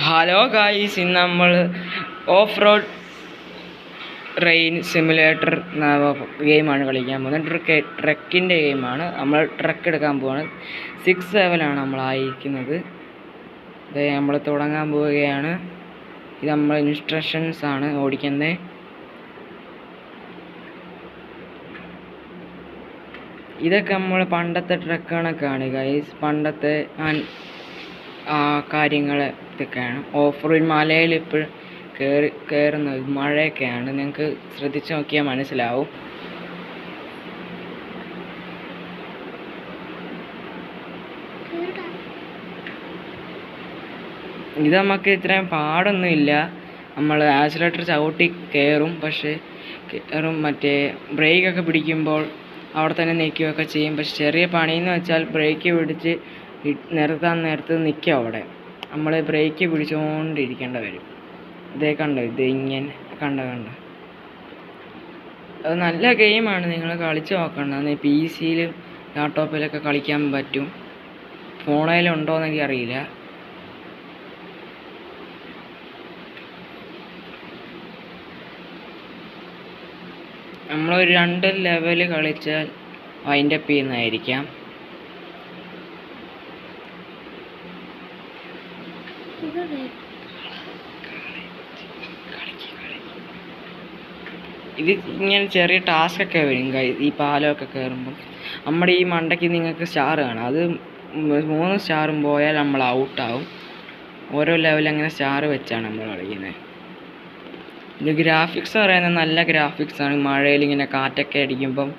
Hello guys, ഇന്ന് നമ്മൾ off road rain simulator ഗെയിമാണ് കളിക്കാൻ പോകുന്നത്. ട്രക്കിൻ്റെ ഗെയിമാണ്. നമ്മൾ ട്രക്ക് എടുക്കാൻ പോവാണ്. 6 ലെവലാണ് നമ്മളായിരിക്കുന്നത്. ഇത് നമ്മൾ തുടങ്ങാൻ പോവുകയാണ്. ഇത് നമ്മൾ ഇൻസ്ട്രക്ഷൻസ് ആണ് ഓടിക്കുന്നത്. ഇതൊക്കെ നമ്മൾ പണ്ടത്തെ ട്രക്കുകളൊക്കെയാണ് ഗൈസ്. പണ്ടത്തെ കാര്യങ്ങൾ ഇതൊക്കെയാണ്. ഓഫ് റോഡ് മലയിൽ ഇപ്പോൾ കയറുന്നത് മഴയൊക്കെയാണ്. നിങ്ങൾക്ക് ശ്രദ്ധിച്ച് നോക്കിയാൽ മനസ്സിലാവും. ഇത് നമുക്ക് ഇത്രയും പാടൊന്നുമില്ല. നമ്മൾ ആക്സിലേറ്റർ ചവിട്ടി കയറും, പക്ഷേ മറ്റേ ബ്രേക്കൊക്കെ പിടിക്കുമ്പോൾ അവിടെ തന്നെ നിൽക്കുകയൊക്കെ ചെയ്യും. പക്ഷെ ചെറിയ പണിയെന്ന് വെച്ചാൽ ബ്രേക്ക് പിടിച്ച് നിർത്താൻ നേരത്ത് നിൽക്കുക. അവിടെ നമ്മൾ ബ്രേക്ക് പിടിച്ചുകൊണ്ടിരിക്കേണ്ട വരും. ഇതേ കണ്ടോ, ഇത് ഇങ്ങനെ കണ്ട അത് നല്ല ഗെയിമാണ്. നിങ്ങൾ കളിച്ച് നോക്കണം. PC-യിലും ലാപ്ടോപ്പിലൊക്കെ കളിക്കാൻ പറ്റും. ഫോണിലുണ്ടോ എന്നെനിക്ക് അറിയില്ല. നമ്മളൊരു 2 ലെവൽ കളിച്ചാൽ വൈൻഡപ്പ് ചെയ്യുന്നതായിരിക്കാം. ഇത് ഇങ്ങനെ ചെറിയ ടാസ്കൊക്കെ വരും ഈ പാലമൊക്കെ കയറുമ്പം. നമ്മുടെ ഈ മണ്ടയ്ക്ക് നിങ്ങൾക്ക് സ്റ്റാർ കാണാം. അത് 3 സ്റ്റാറും പോയാൽ നമ്മൾ ഔട്ടാവും. ഓരോ ലെവലും അങ്ങനെ സ്റ്റാർ വെച്ചാണ് നമ്മൾ കളിക്കുന്നത്. ഇത് ഗ്രാഫിക്സ് പറയുന്നത് നല്ല ഗ്രാഫിക്സാണ്. മഴയിൽ ഇങ്ങനെ കാറ്റൊക്കെ അടിക്കുമ്പം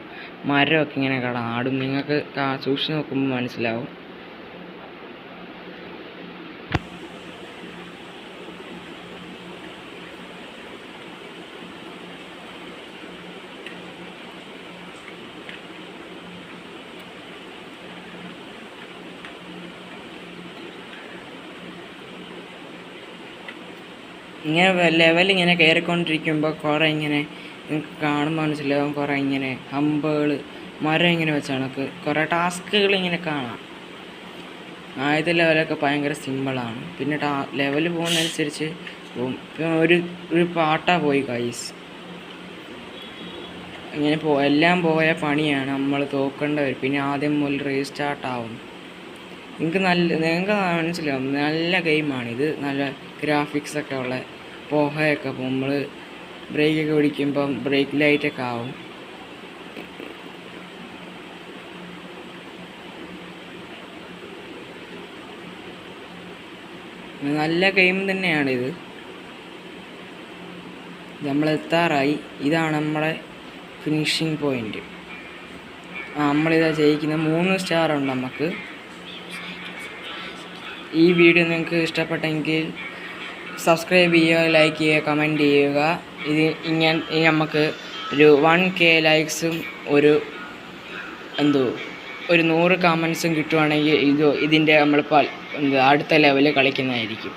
മരമൊക്കെ ഇങ്ങനെ ആടും. നിങ്ങൾക്ക് സൂക്ഷിച്ച് നോക്കുമ്പോൾ മനസ്സിലാവും. ഇങ്ങനെ ലെവലിങ്ങനെ കയറിക്കൊണ്ടിരിക്കുമ്പോൾ കുറേ ഇങ്ങനെ നിങ്ങൾക്ക് കാണുമ്പോൾ മനസ്സിലാവും. കുറേ ഇങ്ങനെ ഹമ്പുകൾ മരം ഇങ്ങനെ വെച്ചാണ് കുറേ ടാസ്കുകൾ ഇങ്ങനെ കാണാം. ആദ്യത്തെ ലെവലൊക്കെ ഭയങ്കര സിമ്പിളാണ്. പിന്നെ ലെവൽ പോകുന്നതനുസരിച്ച് പോകും. ഇപ്പം ഒരു പാട്ടാ പോയി ഗൈസ്. ഇങ്ങനെ എല്ലാം പോയ പണിയാണ്. നമ്മൾ തോക്കേണ്ട വരും. പിന്നെ ആദ്യം മുതൽ റീസ്റ്റാർട്ടാവും. നിങ്ങൾക്ക് മനസ്സിലാവും. നല്ല ഗെയിമാണിത്. നല്ല ഗ്രാഫിക്സൊക്കെ ഉള്ള പോഹയൊക്കെ നമ്മൾ ബ്രേക്കൊക്കെ പിടിക്കുമ്പം ബ്രേക്ക് ലൈറ്റൊക്കെ ആവും. നല്ല ഗെയിം തന്നെയാണിത്. നമ്മൾ എത്താറായി. ഇതാണ് നമ്മളെ ഫിനിഷിങ് പോയിൻ്റ്. നമ്മളിതാ ജയിക്കുന്ന 3 സ്റ്റാറുണ്ട് നമുക്ക്. ഈ വീഡിയോ നിങ്ങൾക്ക് ഇഷ്ടപ്പെട്ടെങ്കിൽ സബ്സ്ക്രൈബ് ചെയ്യുക, ലൈക്ക് ചെയ്യുക, കമൻറ്റ് ചെയ്യുക. ഇനി നമുക്ക് ഒരു 1K ലൈക്സും ഒരു 100 കമൻസും കിട്ടുവാണെങ്കിൽ ഇതിൻ്റെ നമ്മൾ അടുത്ത ലെവലിൽ കളിക്കുന്നതായിരിക്കും.